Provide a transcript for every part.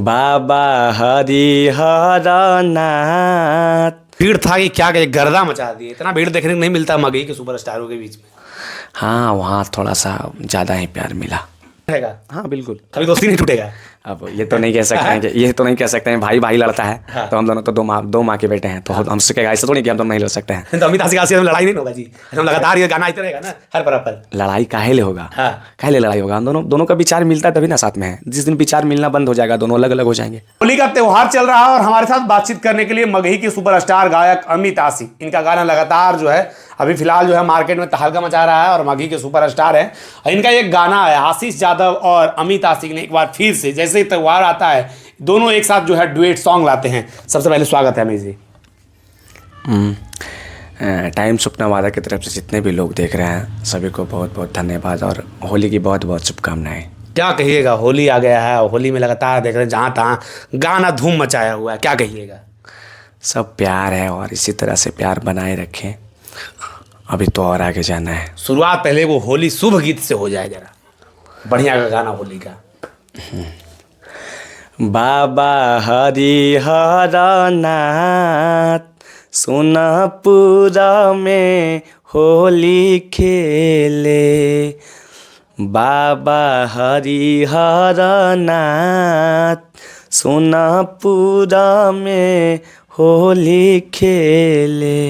बाबा हरिहर नाथ। भीड़ था कि क्या कहे, गर्दा मचा दिए। इतना भीड़ देखने को नहीं मिलता मगही के सुपरस्टारों के बीच में। हाँ, वहाँ थोड़ा सा ज़्यादा ही प्यार मिला। रहेगा, हाँ बिल्कुल। कभी दोस्ती नहीं टूटेगा। अब ये तो नहीं कह सकते हैं कि भाई भाई लड़ता है। हाँ। तो हम दोनों तो दो माँ के बेटे हैं, तो हमसे कहेगा ऐसा तो नहीं कि हम दोनों नहीं लड़ सकते हैं। तो अमित आशिक में लड़ाई नहीं होगा जी। हम लगातार ये गाना आते रहेगा ना हर परब पर। लड़ाई काहे ले होगा? हाँ। काहे ले लड़ाई होगा? हम दोनों का विचार मिलता है तभी ना साथ में है। जिस दिन विचार मिलना बंद हो जाएगा, दोनों अलग अलग हो जाएंगे। होली का त्योहार चल रहा है और हमारे साथ बातचीत करने के लिए मगही के सुपरस्टार गायक अमित आशिक, इनका गाना लगातार जो है अभी फिलहाल जो है मार्केट में तहलका मचा रहा है और मगही के सुपरस्टार है। इनका एक गाना है, आशीष यादव और अमित आशिक ने एक बार फिर से जैसे ही त्योहार आता है दोनों एक साथ जो है डुएट सॉन्ग लाते हैं। सबसे पहले स्वागत है अमित जी। टाइम सुपना वादा की तरफ से जितने भी लोग देख रहे हैं सभी को बहुत बहुत धन्यवाद और होली की बहुत बहुत शुभकामनाएं। क्या कहिएगा, होली आ गया है, होली में लगातार देख रहे हैं जहाँ तहाँ गाना धूम मचाया हुआ है, क्या कहिएगा? सब प्यार है और इसी तरह से प्यार बनाए रखें। अभी तो और आगे जाना है। शुरुआत पहले वो होली शुभ गीत से हो जाए जरा, बढ़िया का गाना होली का। बाबा हरिहर नाथ सोनापुरा में होली खेले। बाबा हरिहर नाथ सोनापुरा में होली खेले।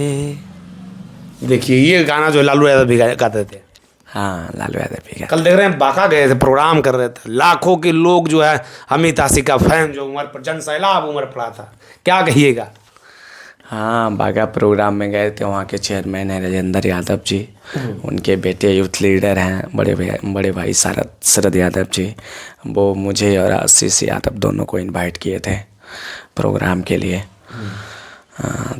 देखिए ये गाना जो लालू यादव भी गाते थे। हाँ, लालू यादव भी। कल देख रहे हैं बांका गए थे, प्रोग्राम कर रहे थे, लाखों के लोग जो है अमित आशिक का फैन जो उमर पर जन सैलाब उमर पड़ा था, क्या कहिएगा? हाँ, बागा प्रोग्राम में गए थे। वहाँ के चेयरमैन हैं राजेंद्र यादव जी, उनके बेटे यूथ लीडर हैं बड़े भाई शरद यादव जी। वो मुझे और आशीष यादव दोनों को इनवाइट किए थे प्रोग्राम के लिए।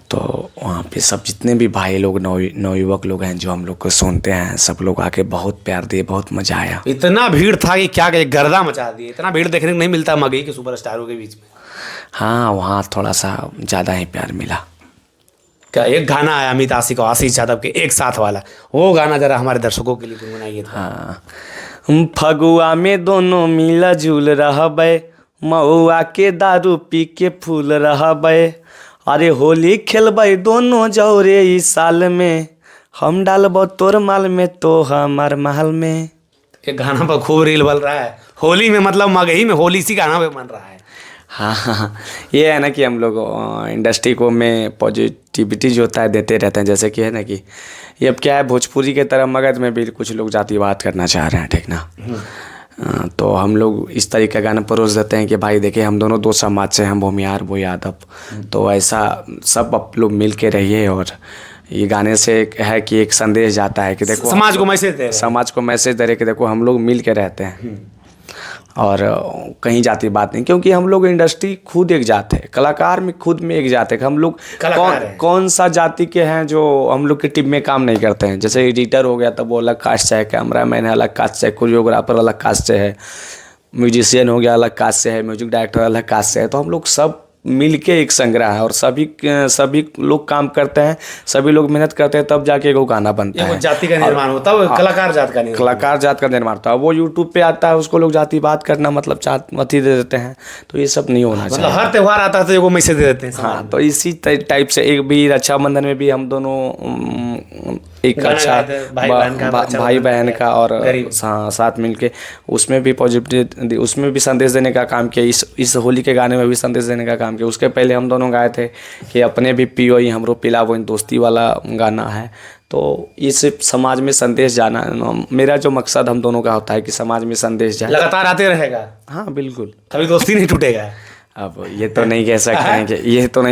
तो वहाँ पे सब जितने भी भाई लोग नवयुवक लोग हैं जो हम लोग को सुनते हैं, सब लोग आके बहुत प्यार दिए, बहुत मजा आया। इतना भीड़ था कि क्या कहे, गर्दा मचा दिए। इतना भीड़ देखने को नहीं मिलता मगही के सुपरस्टारों के बीच में। हाँ, वहाँ थोड़ा सा ज़्यादा ही प्यार मिला। क्या एक गाना है अमित आशिक और आशीष यादव के एक साथ वाला, वो गाना जरा हमारे दर्शकों के लिए गुनगुनाइए। हाँ, फगुआ में दोनों मिला जुल रहबै, महुआ के दारू पी के फूल रहबै। अरे होली खेलबै दोनों जौरे इस साल में, हम डालबो तोर माल में तो हमार महल में। ये गाना पर खूब रील बन रहा है होली में, मतलब मगही में होली इसी गाना पे बन रहा है। हाँ, ये है ना कि हम लोग इंडस्ट्री को में पॉजिटिविटी जो होता है देते रहते हैं। जैसे कि है ना कि ये अब क्या है, भोजपुरी के तरह मगध में भी कुछ लोग जातिवाद करना चाह रहे हैं, ठीक ना। तो हम लोग इस तरीके का गाना परोस देते हैं कि भाई देखिए हम दोनों दो समाज से हैं, भूमियार वो यादव। तो ऐसा सब आप लोग मिल के रहिए। और ये गाने से है कि एक संदेश जाता है कि देखो समाज को मैसेज दे रहे हैं। समाज को मैसेज दे रहे कि देखो हम लोग मिल के रहते हैं और कहीं जाति बात नहीं। क्योंकि हम लोग इंडस्ट्री खुद एक जात है, कलाकार में खुद में एक जात है। हम लोग कौन सा जाति के हैं जो हम लोग की टीम में काम नहीं करते हैं। जैसे एडिटर हो गया तब वो अलग कास्ट से है, कैमरा मैन है अलग कास्ट से है, कोरियोग्राफर अलग कास्ट से है, म्यूजिशियन हो गया अलग कास्ट से है, म्यूजिक डायरेक्टर अलग कास्ट से है। तो हम लोग सब मिल के एक संग्रह है और सभी लोग काम करते हैं, सभी लोग मेहनत करते हैं, तब जाके वो गाना बनता है। जाति का निर्माण होता है, कलाकार जात का निर्माण होता है। वो यूट्यूब पे आता है, उसको लोग जातिवाद करना मतलब अति दे देते हैं। तो ये सब नहीं होना चाहिए। हर त्योहार आता है तो वो मैसेज दे देते हैं। हाँ, तो इसी टाइप से एक भी रक्षाबंधन में भी हम दोनों एक अच्छा भाई बहन का और साथ मिलके उसमें भी पॉजिटिव, उसमें भी संदेश देने का काम किया। इस होली के गाने में भी संदेश देने का काम किया। उसके पहले हम दोनों गाए थे कि अपने भी पियो ही हमरो पिला, वो दोस्ती वाला गाना है। तो इस समाज में संदेश जाना मेरा जो मकसद हम दोनों का होता है कि समाज में संदेश जाए। लगातार आते रहेगा। हाँ बिल्कुल, कभी दोस्ती नहीं टूटेगा। अब ये तो नहीं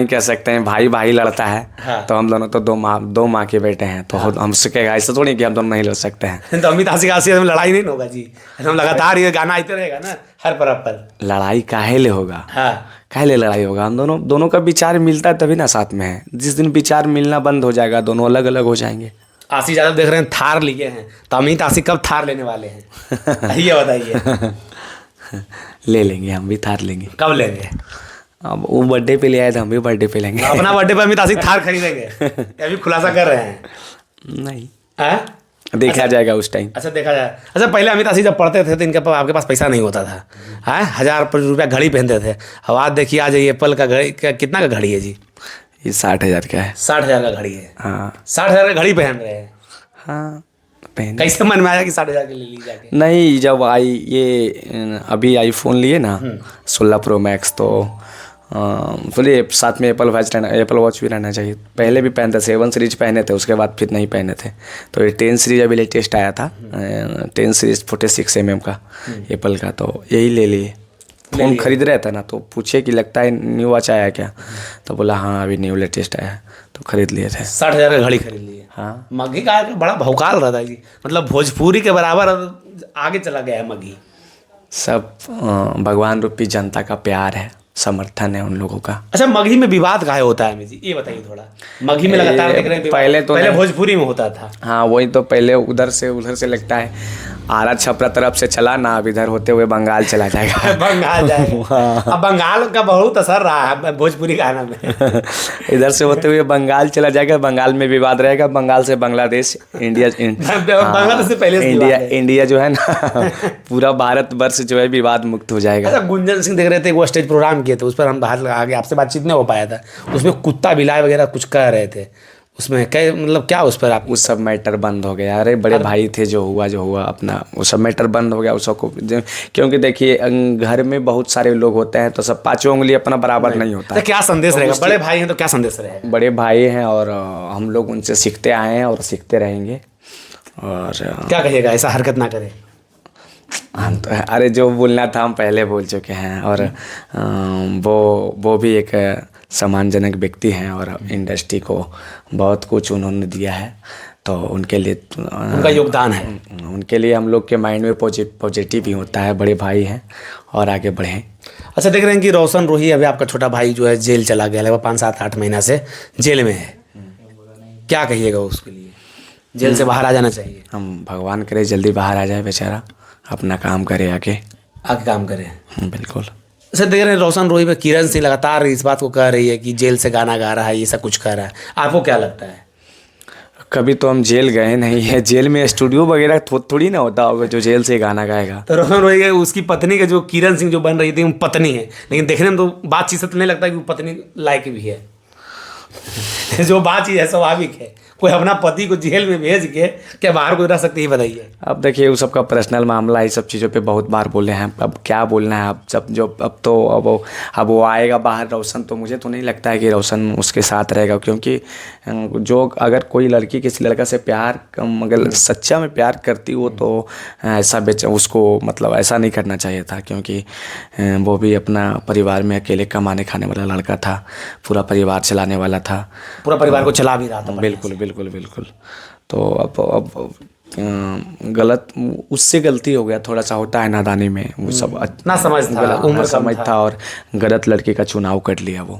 कह सकते हैं भाई भाई लड़ता है। हाँ। तो हम दोनों तो दो माँ के बेटे हैं। तो हाँ। हमसे कहेगा ऐसा थोड़ी कि हम दोनों नहीं लड़ सकते हैं। तो अमित आशिक में लड़ाई नहीं होगा जी। हम लगातार ये गाना आते रहेगा ना हर परब पर। लड़ाई काहे ले होगा? हाँ। काहे ले लड़ाई होगा? हम दोनों का विचार मिलता है तभी ना साथ में है। जिस दिन विचार मिलना बंद हो जाएगा दोनों अलग अलग हो जाएंगे। आशीष यादव देख रहे हैं थार लिए हैं, तो अमित आशिक कब थार लेने वाले हैं ये बताइए। ले लेंगे, हम भी थार लेंगे। कब लेंगे? अब वो बर्थडे पे ले आए थे, हम भी बर्थडे पे लेंगे। अपना बर्थडे पे अमित आशिक थार खरीदेंगे, अभी खुलासा कर रहे हैं? नहीं। देखा जाएगा उस टाइम। अच्छा देखा जाए। अच्छा पहले अमित आशी जब पढ़ते थे तो इनके पास आपके पास पैसा नहीं होता था, हाँ 1000 रुपया घड़ी पहनते थे। अब आज देखिए आज ये एप्पल का घड़ी कितना का घड़ी है जी? ये 60,000 का है। 60,000 का घड़ी है। हाँ 60,000 का घड़ी पहन रहे हैं। हाँ पहन। कैसे मन में आया कि 60,000 के ले ली जाके? नहीं, जब आई ये अभी आईफोन लिए ना 16 प्रो मैक्स, तो बोलिए साथ में एप्पल वॉच भी रहना चाहिए। पहले भी पहनते, 7 सीरीज पहने थे, उसके बाद फिर नहीं पहने थे। तो ये 10 सीरीज अभी लेटेस्ट आया था, 10 सीरीज 46 mm का एप्पल का, तो यही ले लिए। फ़ोन खरीद रहे थे ना, तो पूछे कि लगता है न्यू वॉच आया क्या, तो बोला हाँ अभी न्यू लेटेस्ट आया है, तो खरीद लिए थे। 60,000 का घड़ी खरीद लिए। हाँ मघी का बड़ा भौकाल रहता है जी, मतलब भोजपुरी के बराबर आगे चला गया है मघी। सब भगवान रूपी जनता का प्यार है, समर्थन है उन लोगों का। अच्छा मगही में विवाद काहे होता है अमित जी, ये बताइए थोड़ा। मगही में लगातार देख रहे हैं पहले भोजपुरी में होता था। हाँ वही तो, पहले उधर से लगता है आरा छपरा तरफ से चला ना, अब इधर होते हुए बंगाल चला जाएगा। बंगाल जाएगा। अब बंगाल का बहुत असर रहा है भोजपुरी गाना में। इधर से होते हुए बंगाल चला जाएगा, बंगाल में विवाद रहेगा, बंगाल से बांग्लादेश, बांग्लादेश से पहले इंडिया जो है ना पूरा भारत वर्ष जो है विवाद मुक्त हो जाएगा। अच्छा गुंजन सिंह देख रहे थे, वो स्टेज प्रोग्राम किए थे, उस पर हम बाहर आगे आपसे बातचीत नहीं हो पाया था। उसमें कुत्ता बिलाए वगैरह कुछ कह रहे थे, उसमें क्या मतलब क्या उस पर आप? उस सब मैटर बंद हो गया। अरे बड़े भाई थे, जो हुआ अपना, वो सब मैटर बंद हो गया उस सबको। क्योंकि देखिए घर में बहुत सारे लोग होते हैं, तो सब पांचों उंगली अपना बराबर नहीं होता है। तो क्या संदेश रहेगा? बड़े भाई हैं तो क्या संदेश रहेगा? बड़े भाई हैं और हम लोग उनसे सीखते आए हैं और सीखते रहेंगे। और क्या कहिएगा, ऐसा हरकत ना करें? हम तो अरे जो बोलना था हम पहले बोल चुके हैं। और वो भी एक सम्मानजनक व्यक्ति हैं और इंडस्ट्री को बहुत कुछ उन्होंने दिया है, तो उनके लिए उनका योगदान है। उनके लिए हम लोग के माइंड में पॉजिटिव ही होता है, बड़े भाई हैं और आगे बढ़ें। अच्छा देख रहे हैं कि रोशन रोही, अभी आपका छोटा भाई जो है जेल चला गया, लगभग 5-7-8 महीना से जेल में है, क्या कहिएगा उसके लिए? जेल से बाहर आ जाना चाहिए? हम भगवान करे जल्दी बाहर आ जाए बेचारा, अपना काम करे, आगे काम करे। बिल्कुल। अच्छा देख रहे हैं रोशन रोही में किरण सिंह लगातार इस बात को कह रही है कि जेल से गाना गा रहा है, ये सब कुछ कह रहा है, आपको क्या लगता है? कभी तो हम जेल गए नहीं है, जेल में स्टूडियो वगैरह थोड़ी ना होता होगा जो जेल से गाना गाएगा। तो रोशन रोही है उसकी पत्नी के जो किरण सिंह जो बन रही थी वो पत्नी है, लेकिन देखने में तो बातचीत से तो नहीं लगता कि वो पत्नी लायक भी है। जो बातचीत है स्वाभाविक है, कोई अपना पति को जेल में भेज के क्या बाहर को रह सकती है, बताइए? अब देखिए वो सबका पर्सनल मामला, ये सब चीज़ों पे बहुत बार बोले हैं, अब क्या बोलना है। अब वो आएगा बाहर रोशन, तो मुझे तो नहीं लगता है कि रोशन उसके साथ रहेगा, क्योंकि जो अगर कोई लड़की किसी लड़का से प्यार अगर सच्चा में प्यार करती हो तो ऐसा उसको मतलब ऐसा नहीं करना चाहिए था, क्योंकि वो भी अपना परिवार में अकेले कमाने खाने वाला लड़का था, पूरा परिवार चलाने वाला था, पूरा परिवार को चला भी रहा था। बिल्कुल। तो अब गलत उससे गलती हो गया, थोड़ा सा होता है नादानी में, वो सब ना समझ था, उम्र समझ था और गलत लड़की का चुनाव कर लिया वो,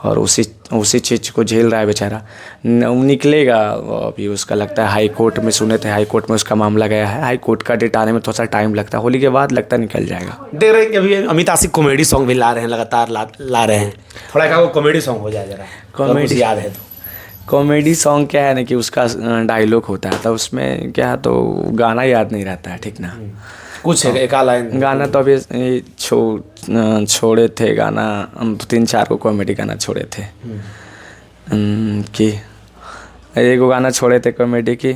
और उसी चीज़ को झेल रहा है बेचारा। निकलेगा अभी, उसका लगता है हाई कोर्ट में, सुने थे हाई कोर्ट में उसका मामला गया है, हाई कोर्ट का डेट आने में थोड़ा सा टाइम लगता है, होली के बाद लगता निकल जाएगा। देख रहे हैं कि अभी अमित आशी कॉमेडी सॉन्ग भी ला रहे हैं, लगातार ला रहे हैं, थोड़ा क्या वो कॉमेडी सॉन्ग हो जाए जरा, कॉमेडी याद है तो? कॉमेडी सॉन्ग क्या है ना कि उसका डायलॉग होता है, तो उसमें क्या है तो गाना याद नहीं रहता है, ठीक ना? कुछ एक लाइन गाना तो अभी छोड़े थे गाना, हम 3-4 को कॉमेडी गाना छोड़े थे कि एक गाना छोड़े थे कॉमेडी की,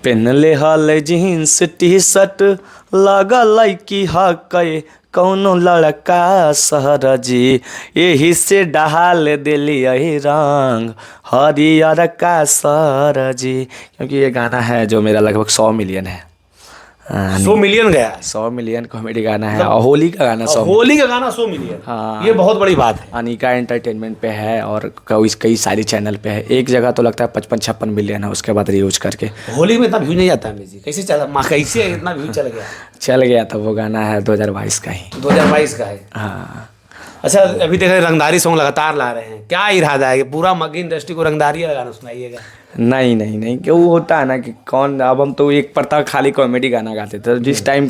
पहनले हल जीन्स टी शर्ट लगा लैकी हकई कौनो लड़का सहर जी, यही से डहाल दिली यही रंग हरियर का सर जी। क्योंकि ये गाना है जो मेरा लगभग 100 मिलियन है। 100 मिलियन गया? 100 मिलियन कॉमेडी गाना है, और होली का गाना 100 मिलियन। हाँ, ये बहुत बड़ी बात है। अनिका एंटरटेनमेंट पे है और कई सारी चैनल पे है, एक जगह तो लगता है 55-56 मिलियन है, उसके बाद रीयूज करके। होली में इतना व्यू नहीं आता है, कैसे चला, कैसे इतना व्यू चल गया? तो वो गाना है 2022 का ही। 2022 का है? हाँ। अच्छा अभी देख रहे रंगदारी सॉन्ग लगातार ला रहे हैं, क्या इरादा है? पूरा मगही इंडस्ट्री को रंगदारी लगाना सुनाइएगा। नहीं नहीं नहीं, कि वो होता है ना कि कौन, अब हम तो एक पड़ता खाली कॉमेडी गाना गाते थे, जिस टाइप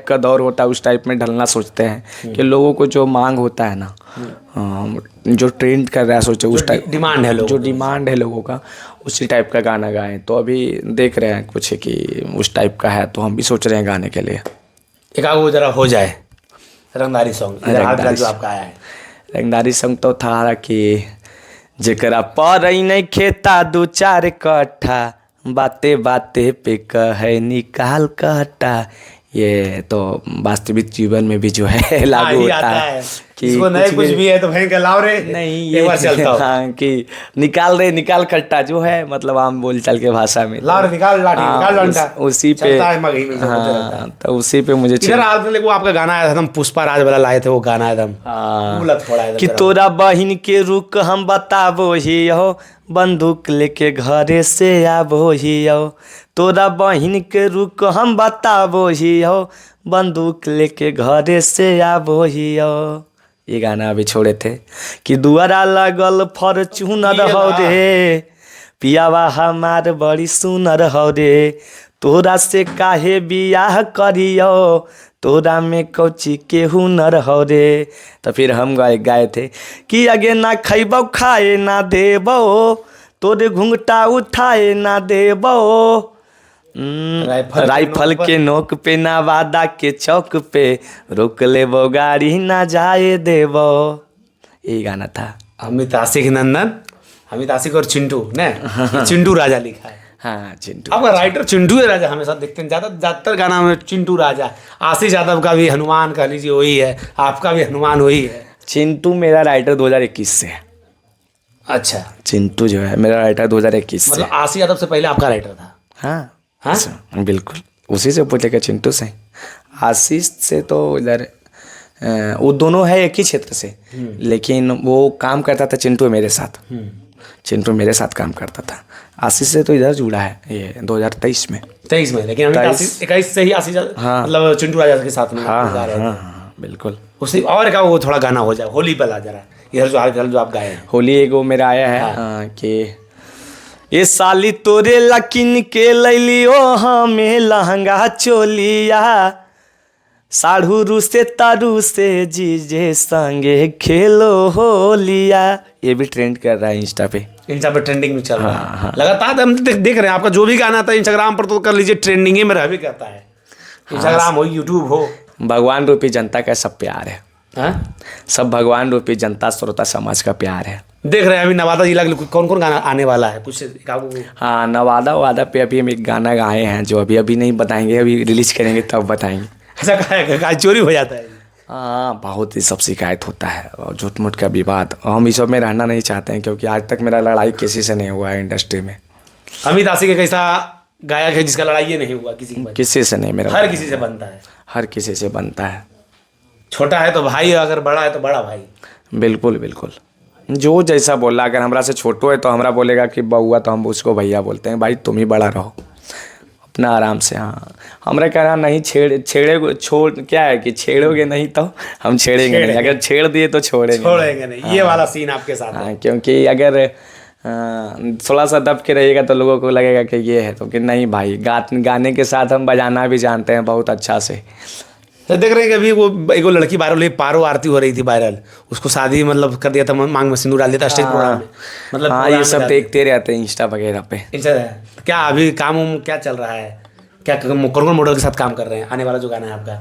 का दौर होता है उस टाइप में ढलना सोचते हैं कि लोगों को जो मांग होता है ना, जो ट्रेंड कर रहा है सोचे उस टाइप डिमांड है लोगों जो डिमांड है लोगों का उसी टाइप का गाना गाएं। तो अभी देख रहे हैं कुछ कि उस टाइप का है, तो हम भी सोच रहे हैं गाने के लिए। एक वो जरा हो जाए रंगदारी सॉन्ग जो आपका आया है। रंगदारी सॉन्ग तो था कि जेकरा पर नहीं खेता 2-4 कट्ठा, बाते बाते पे कहे निकाल कट्टा। ये तो वास्तविक जीवन में भी जो है लागू होता है कि इसको नए कुछ भी है तो भयंकर लाओ रे, नहीं एक बार चलता हूं। हाँ कि निकाल कट्टा जो है, मतलब आम बोलचाल के भाषा में लाओ रे निकाल लाठी, निकाल डंडा, उसी पे हाँ, तो उसी पे मुझे इधर वो आपका गाना आया था, हम पुष्पा राज वाला लाए थे, वो गाना एकदम कि तोरा बहिन के रुक हम बताबो ही हो, बंदूक लेके घरे से आबो ही हो। तोरा बहिन के रुक हम बताबो ही हो, बंदूक लेके घरे से आबो ही हो। ये गाना अभी छोड़े थे कि दुआरा लगल फॉर्च्यूनर हो रे, पियावा हमार बड़ी सुनर हो रे, तोरा से काहे बियाह करियो, तोरा में कौची के हुनर हो रे। तो फिर हम गाए थे कि आगे ना खैबो खाए ना देबो, तोरे घुंघटा उठाए ना देबो, राइफल के नोक पे ना वादा के चौक पे, रोक लेबो गाड़ी ना जाए देबो। यही गाना था। अमित आशिक और चिंटू ने चिंटू राजा लिखा है। हाँ चिंटू, आपका राइटर चिंटू है राजा, हमेशा देखते हैं ज्यादातर गाना में चिंटू राजा। आशीष यादव का भी हनुमान कह लीजिए वही है, आपका भी हनुमान वही है। चिंटू मेरा राइटर 2021 से है। अच्छा, चिंटू जो है मेरा राइटर 2021 से। मतलब आशीष यादव से पहले आपका राइटर था? हाँ बिल्कुल, उसी से पूछेगा चिंटू से। आशीष से तो इधर वो दोनों है एक ही क्षेत्र से, लेकिन वो काम करता था चिंटू मेरे साथ, चिंटू मेरे साथ काम करता था। आशीष से तो इधर जुड़ा है ये 2023 में। 23 में, लेकिन 21 से ही आशीष मतलब चिंटू राजा के साथ में। हाँ बिल्कुल। उसी और क्या वो थोड़ा गाना हो जाए, होली पर आ जरा इधर जो आप गाए हैं। होली एक वो मेरा आया है कि ये साली तोरे लकिन के लैलियो हमें लहंगा चोलिया, साढ़ू से तारू से जीजे संगे खेलो होलिया। ये भी ट्रेंड कर रहा है इंस्टा पे ट्रेंडिंग में चल रहा है लगातार। हम देख रहे हैं आपका जो भी गाना आता है इंस्टाग्राम पर, तो कर लीजिए ट्रेंडिंग में रह भी करता है। इंस्टाग्राम हो, यूट्यूब हो, भगवान रूपी जनता का सब प्यार है। सब भगवान रूपी जनता श्रोता समाज का प्यार है। देख रहे हैं अभी नवादा जिला के कौन कौन गाना आने वाला है कुछ? हाँ नवादा पे अभी हम एक गाना गाए हैं जो अभी नहीं बताएंगे, अभी रिलीज करेंगे तब बताएंगे। ऐसा चोरी हो जाता है? हाँ बहुत ही सब शिकायत होता है और झूठ मूठ का विवाद। हम इस सब में रहना नहीं चाहते हैं, क्योंकि आज तक मेरा लड़ाई किसी से नहीं हुआ है इंडस्ट्री में। अमित आशिक एक ऐसा गायक है जिसका लड़ाई नहीं हुआ किसी से नहीं। मेरा हर किसी से बनता है, हर किसी से बनता है। छोटा है तो भाई, अगर बड़ा है तो बड़ा भाई। बिल्कुल बिल्कुल, जो जैसा बोला। अगर हमरा से छोटो है तो हमरा बोलेगा कि बउआ, तो हम उसको भैया बोलते हैं। भाई तुम ही बड़ा रहो अपना आराम से। हाँ हमरा कहना नहीं छोड़ क्या है कि छेड़ोगे नहीं तो हम छेड़ेंगे नहीं, अगर छेड़ दिए तो छोड़ेंगे नहीं। ये वाला सीन आपके साथ है। क्योंकि अगर थोड़ा सा दब के रहिएगा तो लोगों को लगेगा कि ये है, तो कि नहीं भाई, गाने के साथ हम बजाना भी जानते हैं बहुत अच्छा से। तो देख रहे हैं कि अभी वो एक लड़की वायरल हुई, पारो आरती हो रही थी वायरल, उसको शादी मतलब कर दिया था, मांग में सिंदूर डाल दिया था स्टेज प्रोग्राम में। मतलब हाँ ये सब देखते रहते हैं इंस्टा वगैरह पे। क्या अभी काम क्या चल रहा है? क्या कौन मॉडल के साथ काम कर रहे हैं? आने वाला जो गाना है आपका,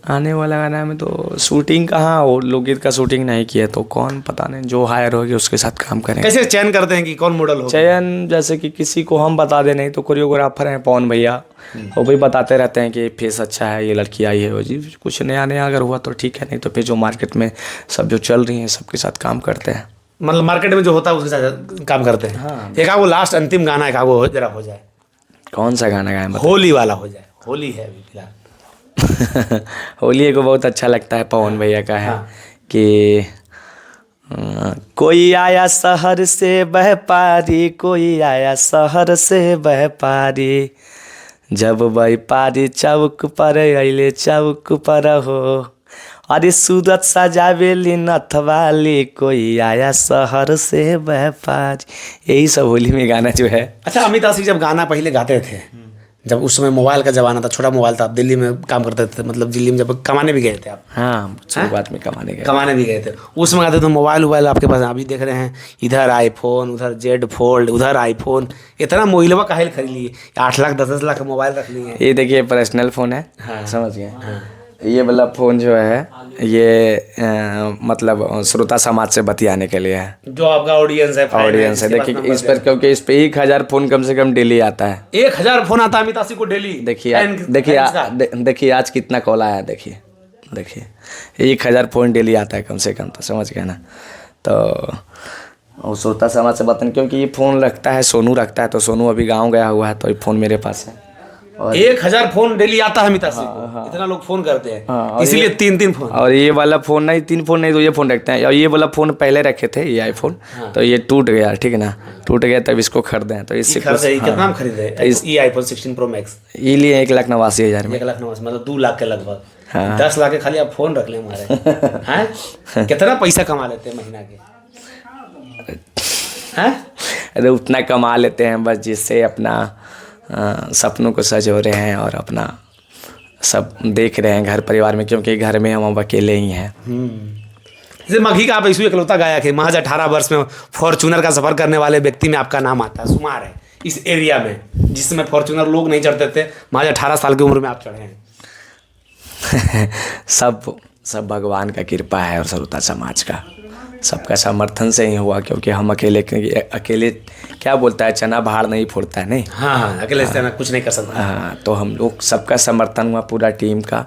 आने वाला गाना में तो शूटिंग कहाँ, और लोकगीत का शूटिंग नहीं किया तो कौन, पता नहीं, जो हायर होगी उसके साथ काम करें। कैसे चयन करते हैं कि कौन मॉडल हो? चयन जैसे कि किसी को हम बता दे, नहीं तो कोरियोग्राफर हैं पवन भैया, वो भी बताते रहते हैं कि फेस अच्छा है, ये लड़की आई है, वो जी कुछ नया अगर हुआ तो ठीक है, नहीं तो फिर जो मार्केट में सब जो चल रही हैं सबके साथ काम करते हैं। मतलब मार्केट में जो होता है उसके साथ काम करते हैं। हाँ। एक वो लास्ट अंतिम गाना एक वो जरा हो जाए। कौन सा गाना गाएं? होली वाला हो जाए। होली है अभी फिलहाल। होली को बहुत अच्छा लगता है, पवन भैया का है। हाँ। कि कोई आया शहर से व्यापारी, कोई आया शहर से व्यापारी, जब व्यापारी चौक पर अइले चौक पर हो, अरे सूरत सजावेली नथवाली, कोई आया शहर से व्यापारी, यही सब होली में गाना जो है। अच्छा, अमित आशिक जब गाना पहले गाते थे, जब उस समय मोबाइल का ज़माना था, छोटा मोबाइल था, आप दिल्ली में काम करते थे, मतलब दिल्ली में जब कमाने भी गए थे आप? हाँ, शुरुआत में कमाने भी गए थे, उस समय गाते थे। मोबाइल आपके पास, अभी देख रहे हैं इधर आईफोन, उधर जेड फोल्ड, उधर आईफोन, इतना मोबाइलवा काहे खरीद लिए? 8 लाख 10 लाख का मोबाइल रख लिए। ये देखिए पर्सनल फ़ोन है। हाँ, समझ गए। हाँ। ये वाला फ़ोन जो है ये मतलब श्रोता समाज से बतियाने के लिए है, जो आपका ऑडियंस है। देखिए इस पर, क्योंकि इस पे 1000 फ़ोन कम से कम डेली आता है। 1000 फोन आता है अमित आशिक को डेली? देखिए आज कितना कॉल आया, देखिए 1000 फ़ोन डेली आता है कम से कम, तो समझ गए ना। तो श्रोता समाज से बतन, क्योंकि ये फ़ोन रखता है सोनू, रखता है, तो सोनू अभी गाँव गया हुआ है, तो ये फ़ोन मेरे पास है। 1000 फोन डेली आता है अमित आशिक को। हाँ। इतना लोग फोन करते हैं। हाँ, इसीलिए 3 फोन। और ये वाला फोन नहीं, 3 फोन नहीं, तो ये फोन रखते हैं। और ये वाला फोन पहले रखे थे, ये आईफोन। हाँ। तो ये टूट गया, ठीक है ना, टूट गया, तब इसको खरीदे, तो इससे कितना खरीदे? ये आईफोन 16 प्रो मैक्स ये लिए 1,89,000 में। 1,89,000 मतलब 2 लाख के लगभग। हाँ। 10 लाख के खाली आप फोन रख ले हमारे। हैं कितना पैसा कमा लेते हैं महीना के? अरे उतना कमा लेते हैं बस, जिससे अपना सपनों को सजो रहे हैं और अपना सब देख रहे हैं घर परिवार में, क्योंकि घर में हम अकेले ही हैं। जैसे मघी का आप ऐसे इकलौता गायक है, महज 18 वर्ष में फॉर्चूनर का सफ़र करने वाले व्यक्ति में आपका नाम आता है, शुमार है इस एरिया में, जिसमें फॉर्चूनर लोग नहीं चढ़ते थे, महज 18 साल की उम्र में आप चढ़े हैं। सब भगवान का कृपा है और श्रोता समाज का सबका समर्थन से ही हुआ, क्योंकि हम अकेले क्या बोलता है, चना भाड़ नहीं फोड़ता है। नहीं, हाँ, अकेले से कुछ नहीं कर सकता। हाँ, तो हम लोग सबका समर्थन हुआ, पूरा टीम का।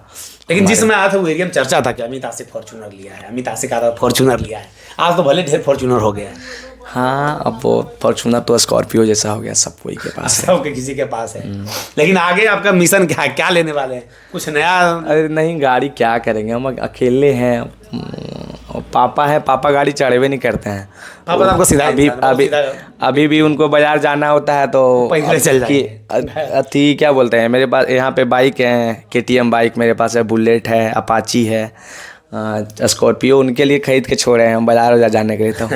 लेकिन जिस समय आया था वो एरिया में चर्चा था कि अमित आशिक फॉर्चूनर लिया है, अमित आशिक का फॉर्चूनर लिया है। आज तो भले ढेर फॉर्चूनर हो गया है। हाँ, अब वो फॉर्चूनर तो स्कॉर्पियो जैसा हो गया, सब कोई के पास है, सबके किसी के पास है। लेकिन आगे आपका मिशन क्या लेने वाले हैं? कुछ नया? अरे नहीं, गाड़ी क्या करेंगे, हम अकेले हैं। पापा है, पापा गाड़ी चढ़े नहीं करते हैं। पापा तो आपको सीधा अभी भी उनको बाजार जाना होता है तो चल जाएंगे। क्या बोलते हैं, मेरे पास यहाँ पे बाइक है, KTM बाइक मेरे पास है, बुलेट है, अपाची है, स्कॉर्पियो, उनके लिए खरीद के छोड़े हैं हम बाजार जाने के लिए। तो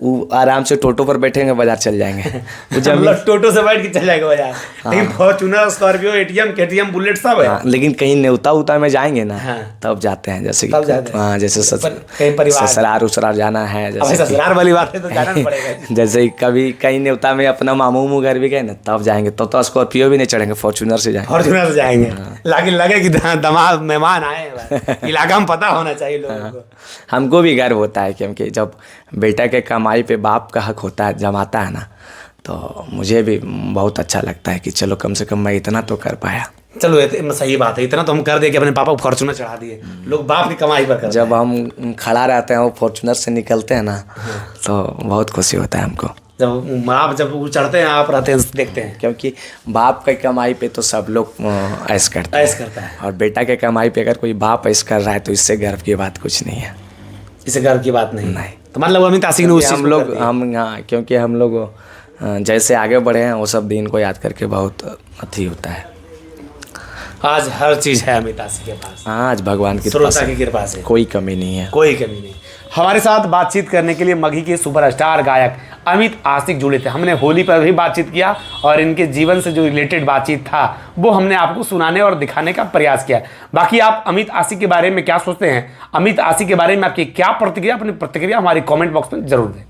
वो आराम से टोटो पर बैठेंगे, बाजार चल जाएंगे। जब टोटो से बैठ के चल जाएगा बाजार। हाँ। लेकिन फॉर्चूनर, स्कॉर्पियो, KTM बुलेट सब है। हाँ, लेकिन कहीं न्योता में जाएंगे ना। हाँ। तब जाते हैं, जैसे हाँ, जैसे ससुराल उसरार जाना है, जैसे ससुराल वाली बात है तो जाना पड़ेगा। जैसे कभी कहीं न्योता में अपना मामू घर भी गए ना, तब जाएंगे। तो स्कॉर्पियो भी नहीं चढ़ेंगे, फॉर्चूनर से जाएंगे। लगे कि दमाद मेहमान आए, इलाका में पता होना चाहिए लोगों को। हमको भी गर्व होता है, क्योंकि जब बेटा के कमाई पे बाप का हक होता है, जमाता है ना, तो मुझे भी बहुत अच्छा लगता है कि चलो कम से कम मैं इतना तो कर पाया। चलो सही बात है, इतना तो हम कर दे कि अपने पापा को फॉर्चूनर चढ़ा दिए। लोग बाप की कमाई पर करते जब हम खड़ा रहते हैं, वो फॉर्चूनर से निकलते हैं ना, तो बहुत खुशी होता है हमको। जब चढ़ते हैं, आप रहते हैं, देखते हैं, क्योंकि बाप की कमाई पे तो सब लोग ऐश करता है, और बेटा के कमाई पे अगर कोई बाप ऐश कर रहा है तो इससे गर्व की बात कुछ नहीं है। इससे गर्व की बात नहीं। तो मतलब अमित आशिक ने उस हम लोग हाँ, क्योंकि हम लोग जैसे आगे बढ़े हैं वो सब दिन को याद करके बहुत अथी होता है। आज हर चीज़ है अमित आशिक के पास। आज भगवान की कृपा से कोई कमी नहीं है, कोई कमी नहीं। हमारे साथ बातचीत करने के लिए मघी के सुपरस्टार गायक अमित आशिक जुड़े थे। हमने होली पर भी बातचीत किया और इनके जीवन से जो रिलेटेड बातचीत था वो हमने आपको सुनाने और दिखाने का प्रयास किया। बाकी आप अमित आशिक के बारे में क्या सोचते हैं, अमित आशिक के बारे में आपकी क्या प्रतिक्रिया, अपनी प्रतिक्रिया हमारी कमेंट बॉक्स में जरूर दें।